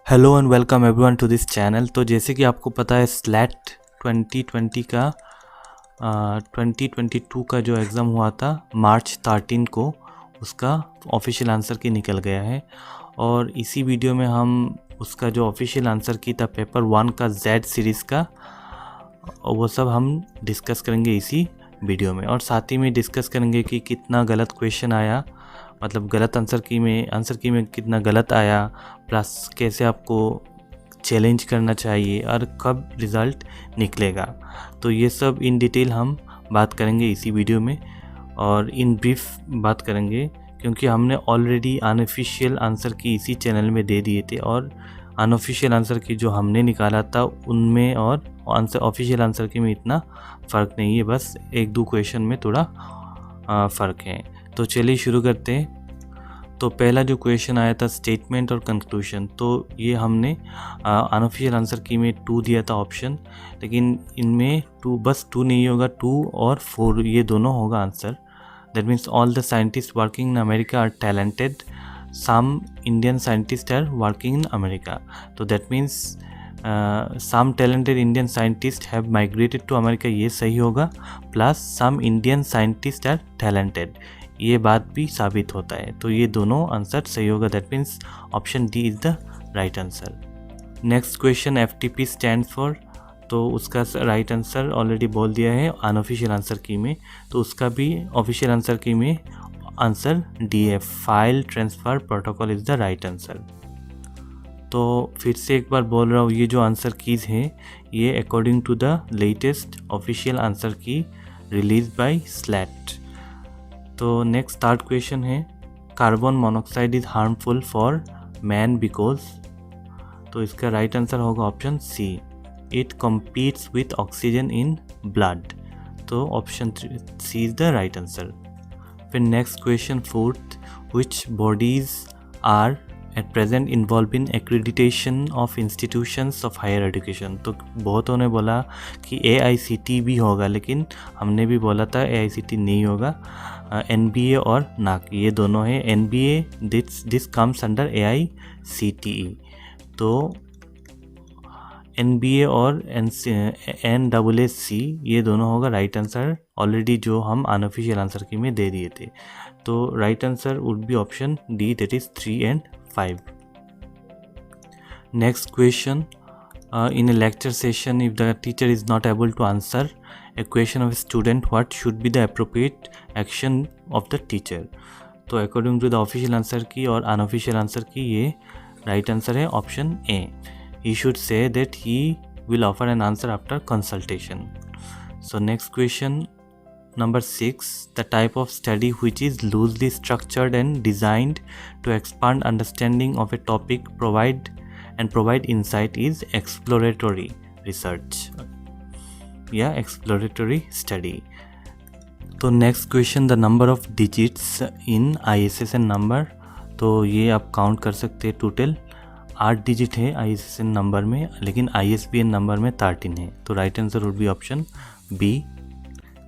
Hello and welcome everyone to this channel. तो जैसे कि आपको पता है स्लैट 2020 का 2022 का जो एग्ज़ाम हुआ था मार्च 13 को, उसका ऑफिशियल आंसर की निकल गया है। और इसी वीडियो में हम उसका जो ऑफिशियल आंसर की था पेपर 1 का जेड सीरीज़ का, वो सब हम डिस्कस करेंगे इसी वीडियो में। और साथ ही में डिस्कस करेंगे कि कितना गलत क्वेश्चन आया, मतलब गलत आंसर की में कितना गलत आया, प्लस कैसे आपको चैलेंज करना चाहिए और कब रिज़ल्ट निकलेगा। तो ये सब इन डिटेल हम बात करेंगे इसी वीडियो में और इन ब्रीफ बात करेंगे, क्योंकि हमने ऑलरेडी अनऑफिशियल आंसर की इसी चैनल में दे दिए थे। और अनऑफिशियल आंसर की जो हमने निकाला था उनमें और ऑफिशियल आंसर की में इतना फ़र्क नहीं है, बस एक दो क्वेश्चन में थोड़ा फ़र्क है। तो चलिए शुरू करते हैं। तो पहला जो क्वेश्चन आया था स्टेटमेंट और कंक्लूजन, तो ये हमने अनऑफिशियल आंसर की में 2 दिया था ऑप्शन, लेकिन इनमें 2 नहीं होगा, 2 और 4 ये दोनों होगा answer. That means all the scientist working in America are talented, some Indian scientist are working in America. तो that means some talented Indian scientist have migrated to America, ये सही होगा। Plus some Indian scientist are talented, ये बात भी साबित होता है। तो ये दोनों आंसर सही होगा। That means option D is the right answer. Next question FTP stand for, तो उसका राइट आंसर ऑलरेडी बोल दिया है अनऑफिशियल आंसर की में, तो उसका भी ऑफिशियल आंसर की में आंसर डी है, file transfer protocol is the right answer. तो फिर से एक बार बोल रहा हूँ, ये जो आंसर कीज़ है ये according to the latest official answer key release by SLAT. तो नेक्स्ट थर्ड क्वेश्चन है carbon monoxide is harmful for man because, तो इसका राइट आंसर होगा option C, it competes with oxygen in blood. तो option C is the right answer. फिर next question fourth, which bodies are at present involve in accreditation of institutions of higher education. तो बहुतों ने बोला कि AICT भी होगा, लेकिन हमने भी बोला था AICT नहीं होगा, NBA और NAAC ये दोनों हैं। NBA this comes under AICTE, तो NBA और NAAC ये दोनों होगा राइट आंसर, ऑलरेडी जो हम अनऑफिशियल आंसर की में दे दिए थे। तो right answer would be option D, that is 3 and 5. Next question, in a lecture session, if the teacher is not able to answer a question of a student, what should be the appropriate action of the teacher? तो according to the official answer की और unofficial answer की ये right answer है option A. He should say that he will offer an answer after consultation. So next question, number 6, the type of study which is loosely structured and designed to expand understanding of a topic provide insight is exploratory research या exploratory study. तो next question, the number of digits in ISSN नंबर, तो ये आप count कर सकते हैं। Total 8 digit है ISSN नंबर में, लेकिन ISBN नंबर में 13 है। तो right answer would be option B.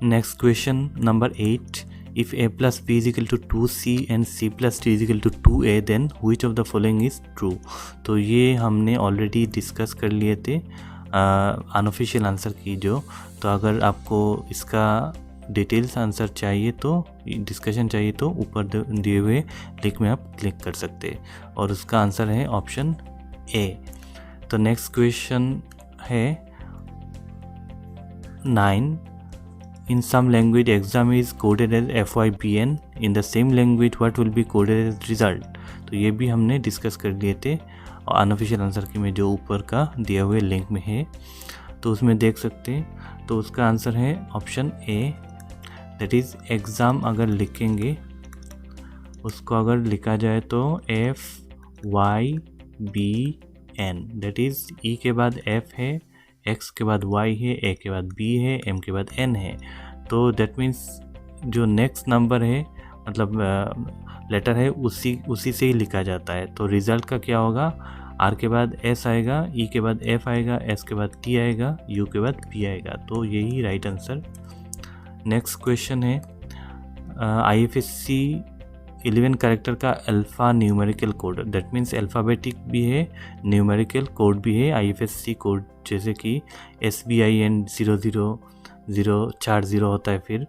Next question number 8, if A plus B is equal to 2C and C plus D is equal to 2A, then which of the following is true? तो ये हमने already discuss कर लिए थे unofficial answer की जो। तो अगर आपको इसका डिटेल्स आंसर चाहिए, तो डिस्कशन चाहिए, तो ऊपर दिए हुए लिंक में आप क्लिक कर सकते हैं और उसका आंसर है ऑप्शन ए। तो नेक्स्ट क्वेश्चन है 9, in some language exam is coded as FYBN, in the same language what will be coded as result? तो ये भी हमने डिस्कस कर लिए थे और अनऑफिशियल आंसर की में जो ऊपर का दिया हुए लिंक में है, तो उसमें देख सकते हैं। तो उसका आंसर है option A, that is exam अगर लिखेंगे, उसको अगर लिखा जाए तो FYBN, दैट इज़ ई के बाद F है, X के बाद Y है, A के बाद B है, M के बाद N है। तो दैट मीन्स जो नेक्स्ट नंबर है, मतलब लेटर है, उसी से ही लिखा जाता है। तो रिज़ल्ट का क्या होगा, R के बाद S आएगा, E के बाद F आएगा, S के बाद T आएगा, U के बाद P आएगा। तो यही राइट आंसर। नेक्स्ट क्वेश्चन है IFSC 11 कैरेक्टर का alpha numerical code, that means alphabetic भी है, न्यूमेरिकल कोड भी है, IFSC कोड जैसे कि SBIN 00040 होता है, फिर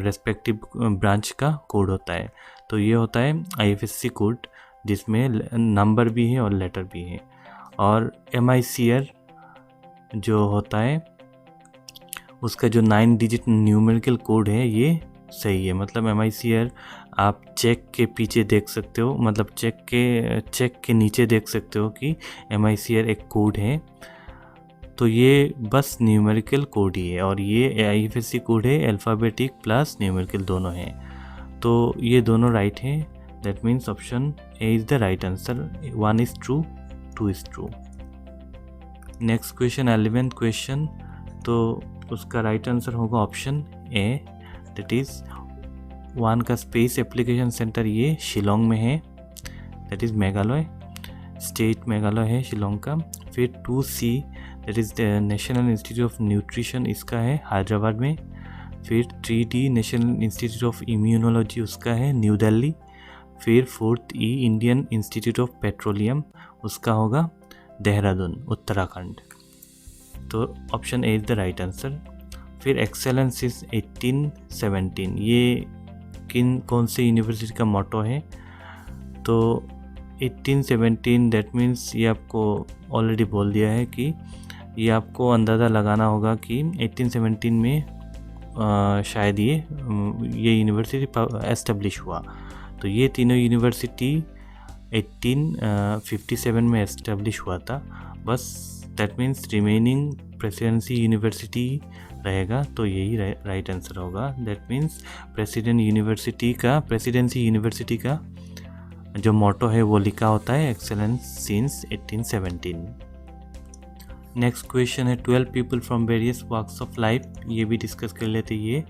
रेस्पेक्टिव ब्रांच का कोड होता है। तो ये होता है IFSC कोड जिसमें नंबर भी है और लेटर भी है। और MICR जो होता है उसका जो 9 डिजिट न्यूमेरिकल कोड है ये सही है। मतलब MICR आप चेक के पीछे देख सकते हो, मतलब चेक के नीचे देख सकते हो कि MICR एक कोड है। तो ये बस न्यूमेरिकल कोड ही है, और ये IFSC कोड है अल्फ़ाबेटिक प्लस न्यूमेरिकल दोनों है। तो ये दोनों राइट है, that means option A is the right answer. 1 is true, 2 is true. Next question 11th question, तो उसका राइट आंसर होगा ऑप्शन ए, दैट इज़ 1 का स्पेस एप्लीकेशन सेंटर ये शिलोंग में है, that is Meghalaya, state Meghalaya है शिलोंग का। फिर 2C that is the national institute of nutrition, इसका है हैदराबाद में। फिर 3D national institute of immunology, उसका है न्यू दिल्ली। फिर 4th E Indian institute of petroleum, उसका होगा देहरादून उत्तराखंड। तो option A is the right answer. फिर एक्सेलेंस इज 1817, ये कौन से यूनिवर्सिटी का मोटो है? तो 1817 दैट मीन्स ये आपको ऑलरेडी बोल दिया है कि ये आपको अंदाज़ा लगाना होगा कि 1817 में शायद ये यूनिवर्सिटी एस्टेब्लिश हुआ। तो ये तीनों यूनिवर्सिटी 1857 में एस्टेब्लिश हुआ था, बस that means remaining presidency university रहेगा। तो यही राइट आंसर होगा, दैट मीन्स प्रेसिडेंसी यूनिवर्सिटी का जो मोटो है वो लिखा होता है एक्सेलेंस सिंस 1817। नेक्स्ट क्वेश्चन है 12 people from various walks of life, ये भी डिस्कस कर लेते। ये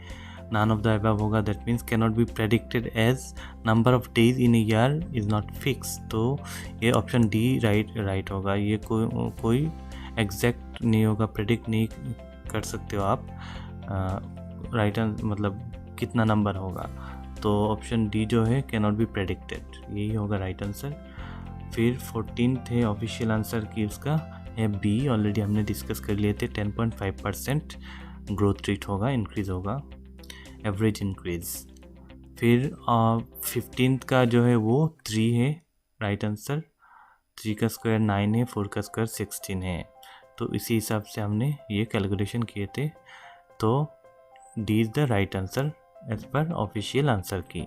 नन ऑफ द अबव होगा, that means cannot be predicted as number of days in a year is not fix. तो ये option D right होगा। ये कोई एग्जैक्ट नहीं होगा, प्रेडिक्ट नहीं कर सकते हो आप राइट मतलब कितना नंबर होगा। तो ऑप्शन डी जो है कैन नॉट बी प्रेडिक्टेड, यही होगा राइट आंसर। फिर 14th है ऑफिशियल आंसर की, उसका है बी, ऑलरेडी हमने डिस्कस कर लिए थे। 10.5% ग्रोथ रेट होगा, इंक्रीज होगा, एवरेज इंक्रीज। फिर 15th का जो है वो 3 है राइट आंसर। 3 का स्क्वायर 9 है, 4 का स्क्वायर 16 है। तो इसी हिसाब से हमने ये कैलकुलेशन किए थे। तो D is the right answer as per official answer key.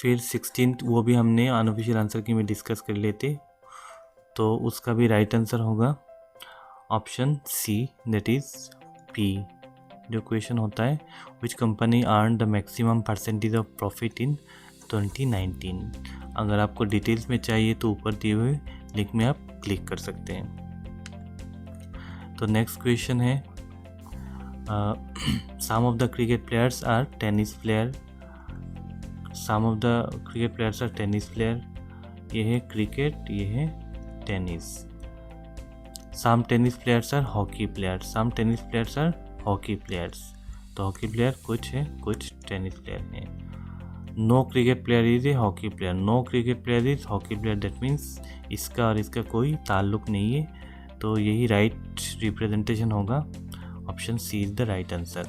फिर 16th वो भी हमने अनऑफिशियल आंसर की में डिस्कस कर लेते, तो उसका भी राइट आंसर होगा option C, that is P. जो क्वेश्चन होता है which company earn the maximum percentage of profit in 2019। अगर आपको डिटेल्स में चाहिए तो ऊपर दिए हुए लिंक में आप क्लिक कर सकते हैं। तो नेक्स्ट क्वेश्चन है some of the cricket players are tennis player. Some of the cricket players are tennis player, ये है क्रिकेट, ये है tennis. Some tennis players are hockey player, some tennis players are hockey players. तो hockey player कुछ है, कुछ tennis player हैं। No cricket player is a hockey player, no cricket player is hockey player, that means इसका और इसका कोई ताल्लुक नहीं है। तो यही राइट रिप्रेजेंटेशन होगा, option C is the right answer.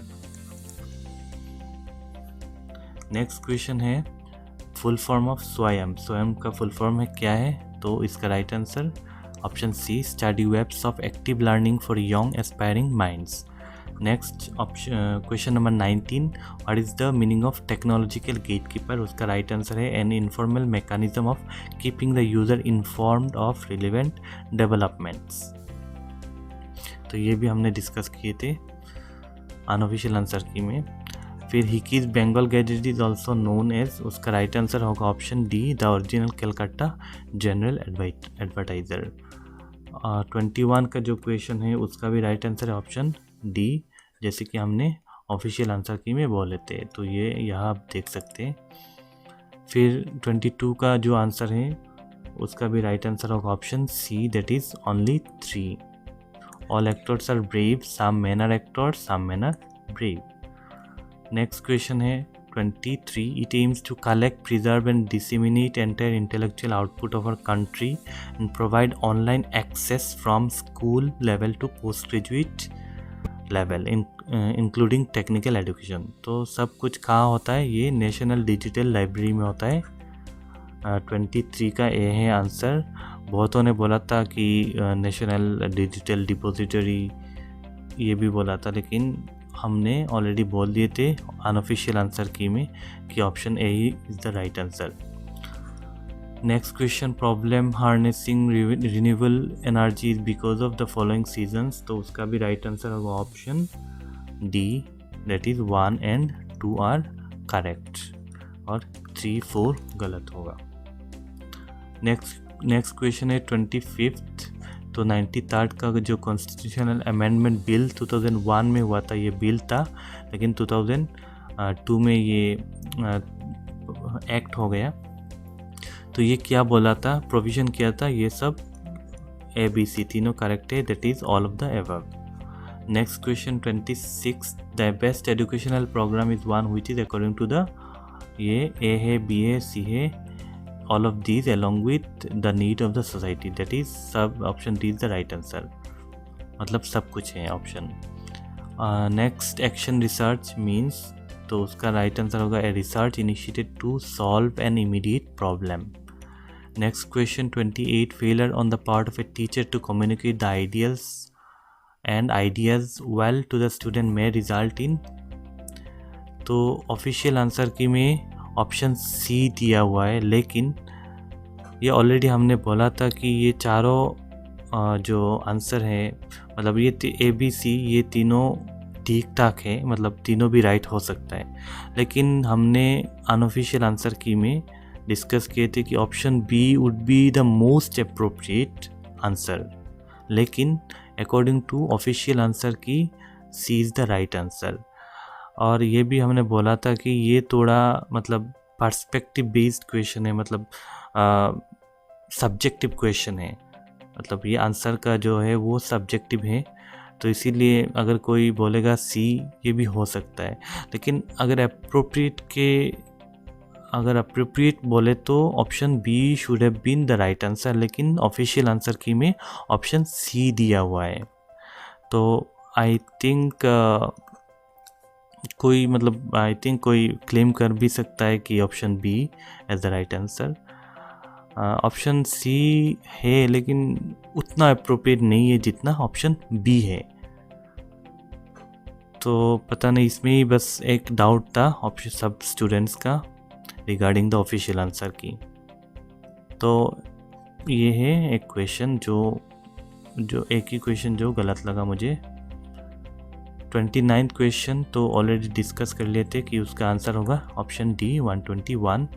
Next question है full form of Swayam. Swayam का फुल फॉर्म है क्या है? तो इसका right answer option C, study webs of active learning for young aspiring minds. Next option question number 19, what is the meaning of technological gatekeeper? उसका right answer है an informal mechanism of keeping the user informed of relevant developments. तो ये भी हमने discuss किए थे unofficial answer key में। फिर Hickey's Bengal gazette is also known as, उसका राइट आंसर होगा option D, the original Calcutta general advertiser. 21 का जो क्वेश्चन है उसका भी राइट आंसर है ऑप्शन डी, जैसे कि हमने ऑफिशियल आंसर की में बोले थे। तो ये यहाँ आप देख सकते हैं। फिर 22 का जो आंसर है उसका भी राइट आंसर होगा option C, that is only 3। All actors are brave, some man are actors, some man are brave. Next question है 23, it aims to collect, preserve and disseminate entire intellectual output of our country and provide online access from school level to postgraduate level including technical education. तो सब कुछ कहाँ होता है, ये national digital library में होता है। 23 का ए है आंसर। बहुतों ने बोला था कि नेशनल डिजिटल डिपॉजिटरी ये भी बोला था, लेकिन हमने ऑलरेडी बोल दिए थे अनऑफिशियल आंसर की में कि ऑप्शन ए ही is the right answer. Next question, problem harnessing renewable energy because of the following seasons. तो उसका भी राइट आंसर होगा option D, that is 1 and 2 are correct और 3, 4 गलत होगा। नेक्स्ट क्वेश्चन है 25th। तो 93rd का जो कॉन्स्टिट्यूशनल अमेंडमेंट बिल 2001 में हुआ था, ये बिल था, लेकिन 2002 में ये एक्ट हो गया। तो ये क्या बोला था, प्रोविज़न किया था, ये सब ABC तीनों करेक्ट है, that is all of the above. Next question 26, the best educational program is one which is according to the, ये ए है, बी है, सी है, all of these along with the need of the society, that is सब option D is the right answer, मतलब सब कुछ है option. Next action research means, तो उसका राइट आंसर होगा a research initiated to solve an immediate problem. Next question 28, failure on the part of a teacher to communicate the ideals and ideas well to the student में result in. तो official answer key में option C दिया हुआ है, लेकिन ये already हमने बोला था कि ये चारों जो आंसर है, मतलब ये ABC, ये तीनों ठीक ठाक है, मतलब तीनों भी राइट हो सकता है। लेकिन हमने अनऑफिशियल आंसर की में डिस्कस किए थे कि option B would be the most appropriate answer, लेकिन according to official answer key C is the right answer. और ये भी हमने बोला था कि ये थोड़ा मतलब पर्सपेक्टिव बेस्ड क्वेश्चन है, मतलब सब्जेक्टिव क्वेश्चन है, मतलब ये आंसर का जो है वो सब्जेक्टिव है। तो इसीलिए अगर कोई बोलेगा सी, ये भी हो सकता है, लेकिन अगर अप्रोप्रिएट बोले तो option B should have been the right answer, लेकिन ऑफिशियल आंसर की में ऑप्शन सी दिया हुआ है। तो आई थिंक कोई क्लेम कर भी सकता है कि option B as the right answer. Option C है, लेकिन उतना अप्रोप्रिएट नहीं है जितना ऑप्शन बी है। तो पता नहीं, इसमें ही बस एक डाउट था ऑप्शन सब स्टूडेंट्स का रिगार्डिंग द ऑफिशियल आंसर की। तो ये है एक क्वेश्चन जो एक ही क्वेश्चन जो गलत लगा मुझे। 29th क्वेश्चन तो ऑलरेडी डिस्कस कर लिए थे कि उसका आंसर होगा ऑप्शन डी 121।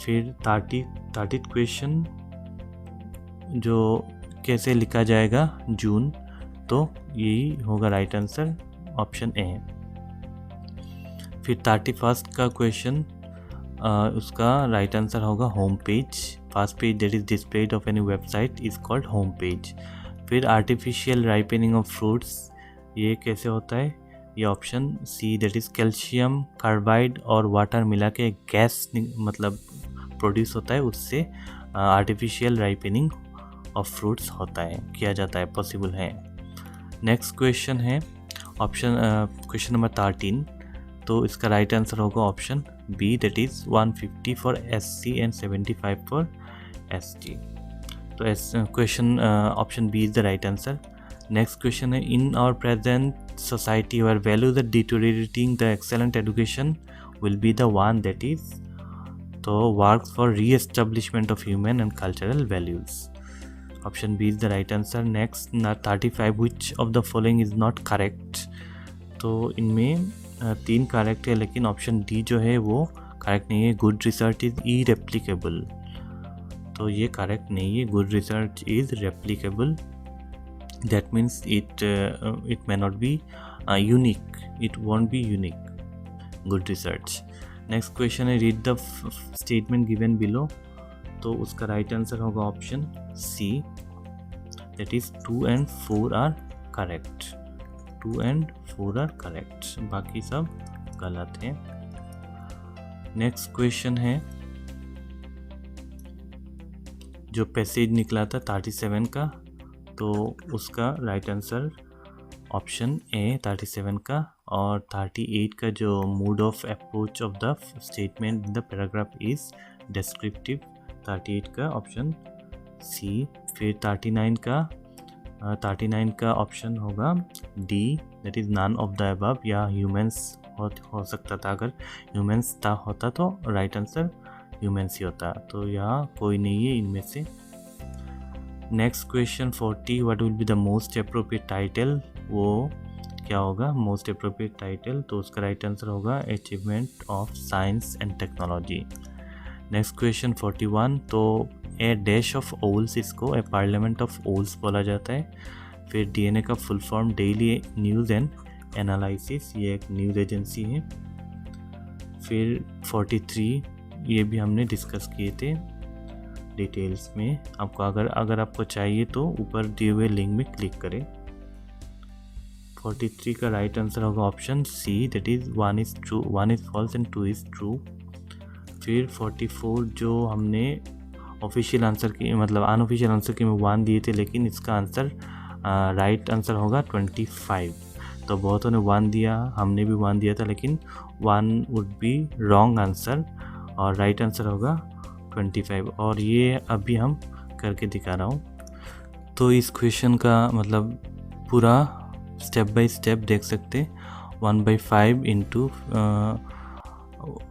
फिर 30th क्वेश्चन जो कैसे लिखा जाएगा जून, तो यही होगा राइट आंसर, ऑप्शन ए। फिर 31st का क्वेश्चन उसका राइट आंसर होगा home page. First page that is displayed of any website is called home page. फिर आर्टिफिशियल राइपनिंग ऑफ फ्रूट्स, ये कैसे होता है, ये option C that is calcium carbide और वाटर मिला के गैस मतलब प्रोड्यूस होता है, उससे आर्टिफिशियल राइपनिंग ऑफ फ्रूट्स होता है, किया जाता है, पॉसिबल है। नेक्स्ट क्वेश्चन है क्वेश्चन नंबर 13। तो इसका राइट आंसर होगा option B that is 150 for SC and 75 for ST। तो question option B is the right answer. Next question है, in our present society our values the deteriorating the excellent education will be the one that is, तो works for reestablishment of human and cultural values. Option B is the right answer. Next 35, which of the following is not correct. तो इनमें 3 correct है, लेकिन option D जो है वो correct नहीं है। गुड रिसर्च इज इरेप्लिकेबल, तो ये करेक्ट नहीं है। Good research is replicable, that means it may not be unique, it won't be unique. Good research. Next question है, read the statement given below। तो उसका राइट आंसर होगा option C, that is 2 and 4 are correct। 2 and 4 are correct, बाकी सब गलत है। Next question है, जो पैसेज निकला था 37 का, तो उसका राइट आंसर ऑप्शन ए 37 का, और 38 का जो mode of approach of the statement in the paragraph is descriptive, 38 का ऑप्शन सी। फिर 39 का ऑप्शन होगा D, that is none of the above, या ह्यूमंस हो सकता था, अगर ह्यूमंस था होता तो राइट आंसर ह्यूमंस ही होता, तो यहाँ कोई नहीं है इनमें से। Next question 40, what will be the most appropriate title, वो क्या होगा मोस्ट अप्रोप्रिएट टाइटल, तो उसका राइट आंसर होगा achievement of science and technology. Next question 41, तो ए डैश ऑफ ओल्स, इसको ए पार्लियामेंट ऑफ ओल्स बोला जाता है। फिर डीएनए का full form daily news and analysis, ये एक न्यूज़ एजेंसी है। फिर 43, ये भी हमने डिस्कस किए थे डिटेल्स में, आपको अगर आपको चाहिए तो ऊपर दिए हुए लिंक में क्लिक करें। 43 का राइट आंसर होगा option C, that is 1 is true, 1 is false and 2 is true. फिर 44, जो हमने ऑफिशियल आंसर की मतलब अनऑफिशियल आंसर की में 1 दिए थे, लेकिन इसका आंसर राइट आंसर होगा 25। तो बहुतों ने 1 दिया, हमने भी 1 दिया था, लेकिन 1 वुड बी रॉन्ग आंसर और राइट आंसर होगा 25, और ये अभी हम करके दिखा रहा हूँ। तो इस क्वेश्चन का मतलब पूरा स्टेप बाय स्टेप देख सकते, 1/5 इंटू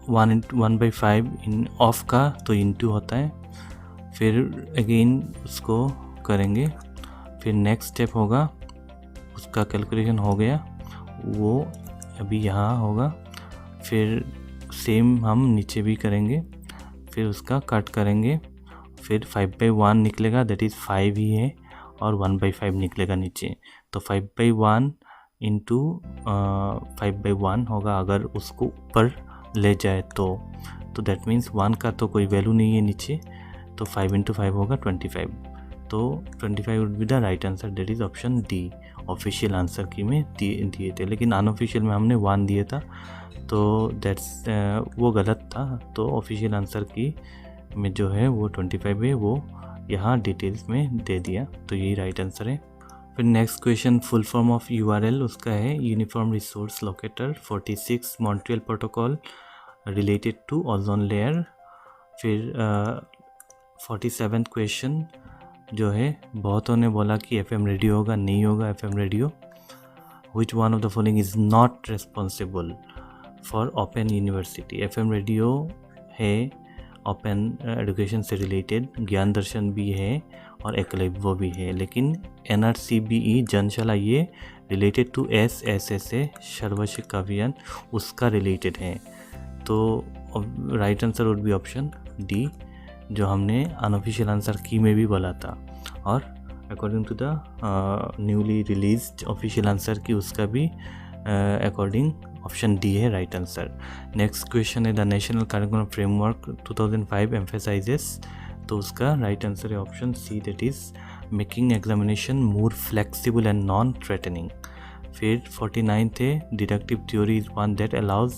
1/5 इन ऑफ का तो इंटू होता है, फिर अगेन उसको करेंगे। फिर नेक्स्ट स्टेप होगा, उसका कैलकुलेशन हो गया, वो अभी यहाँ होगा। फिर सेम हम नीचे भी करेंगे, फिर उसका कट करेंगे, फिर 5/1 निकलेगा, दैट इज़ 5 ही है, और 1/5 निकलेगा नीचे, तो 5/1 इंटू 5/1 होगा अगर उसको ऊपर ले जाए तो दैट मीन्स 1 का तो कोई वैल्यू नहीं है नीचे, तो 5 × 5 होगा 25, तो 25 would be the right answer, that is option D. Official answer key में दिए थे, लेकिन अनऑफिशियल में हमने 1 दिया था, तो दैट्स वो गलत था, तो ऑफिशियल आंसर की में जो है वो 25 है, वो यहाँ डिटेल्स में दे दिया, तो यही राइट आंसर है। फिर next question, full form of URL उसका है uniform resource locator. 46 Montreal protocol related to ozone layer. फिर 47 क्वेश्चन जो है, बहुतों ने बोला कि एफएम रेडियो होगा, नहीं होगा FM radio. Which one of the following is not responsible for open university. FM radio है ओपन एजुकेशन से रिलेटेड, ज्ञान दर्शन भी है और एकलव्य भी है, लेकिन NRCBE जनशाला ये रिलेटेड टू SSSA सर्व शिक्षा अभियान उसका रिलेटेड है, तो right answer would be option D, जो हमने अनऑफिशियल आंसर की में भी बोला था, और according to the newly released official answer key उसका भी अकॉर्डिंग ऑप्शन डी है राइट आंसर। नेक्स्ट क्वेश्चन है, the national curriculum framework 2005 emphasises, तो उसका राइट आंसर है option C, that is making examination more flexible and non threatening. फिर 49 थे, deductive theory is one that allows,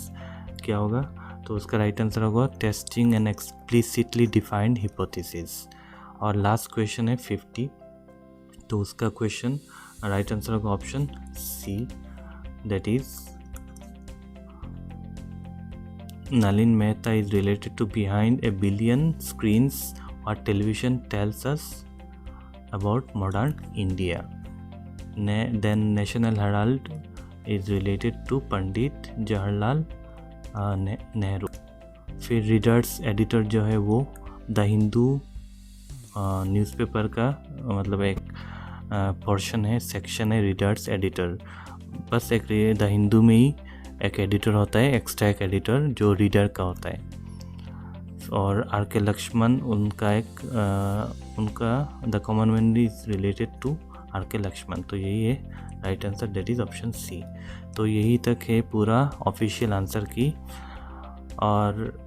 क्या होगा, तो उसका राइट आंसर होगा testing an explicitly defined hypothesis. और लास्ट क्वेश्चन है 50, तो उसका क्वेश्चन राइट आंसर होगा option C, that is Nalin Mehta is related to behind a billion screens what television tells us about modern India. Then National Herald is related to Pandit Jawaharlal Nehru. फिर readers editor जो है वो the Hindu newspaper का मतलब एक portion है, section है readers editor. बस एक द हिंदू में ही एक एडिटर होता है, एक्स्ट्रा एक एडिटर जो रीडर का होता है। और RK लक्ष्मण उनका the Commonwealth is related to RK Laxman, तो यही है right answer, that is option C. तो यही तक है पूरा ऑफिशियल आंसर की। और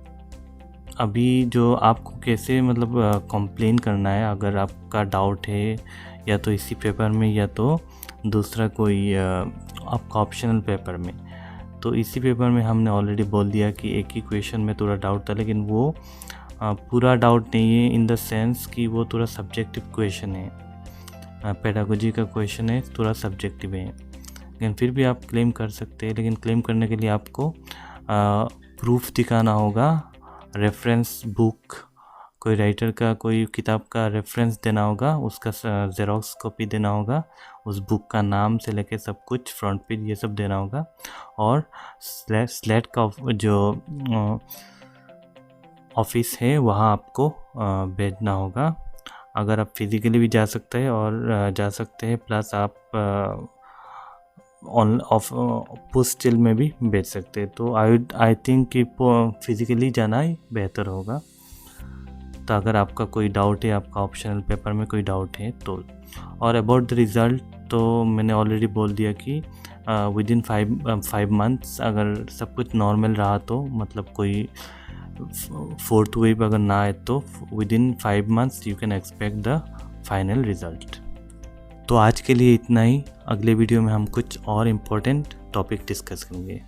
अभी जो आपको कैसे मतलब कंप्लेन करना है, अगर आपका डाउट है या तो इसी पेपर में या तो दूसरा कोई आपका ऑप्शनल पेपर में, तो इसी पेपर में हमने ऑलरेडी बोल दिया कि एक ही क्वेश्चन में थोड़ा डाउट था, लेकिन वो पूरा डाउट नहीं है इन द सेंस कि वो थोड़ा सब्जेक्टिव क्वेश्चन है, पेडागोजी का क्वेश्चन है, थोड़ा सब्जेक्टिव है। लेकिन फिर भी आप क्लेम कर सकते हैं, लेकिन क्लेम करने के लिए आपको प्रूफ दिखाना होगा, रेफरेंस बुक, कोई राइटर का कोई किताब का रेफरेंस देना होगा, उसका जेरोक्स कॉपी देना होगा, उस बुक का नाम से लेके सब कुछ, फ्रंट पेज, ये सब देना होगा। और स्लेट का जो ऑफिस है वहाँ आपको भेजना होगा। अगर आप फिज़िकली भी जा सकते हैं और जा सकते हैं, प्लस आप पोस्टल में भी भेज सकते हैं। तो आई थिंक कि फिज़िकली जाना ही बेहतर होगा। तो अगर आपका कोई डाउट है, आपका ऑप्शनल पेपर में कोई डाउट है तो, और अबाउट द रिज़ल्ट तो मैंने ऑलरेडी बोल दिया कि विद इन 5 मंथ्स अगर सब कुछ नॉर्मल रहा तो, मतलब कोई 4th वेव अगर ना आए तो with in 5 months you can expect the final result. तो आज के लिए इतना ही। अगले वीडियो में हम कुछ और इम्पोर्टेंट टॉपिक डिस्कस करेंगे।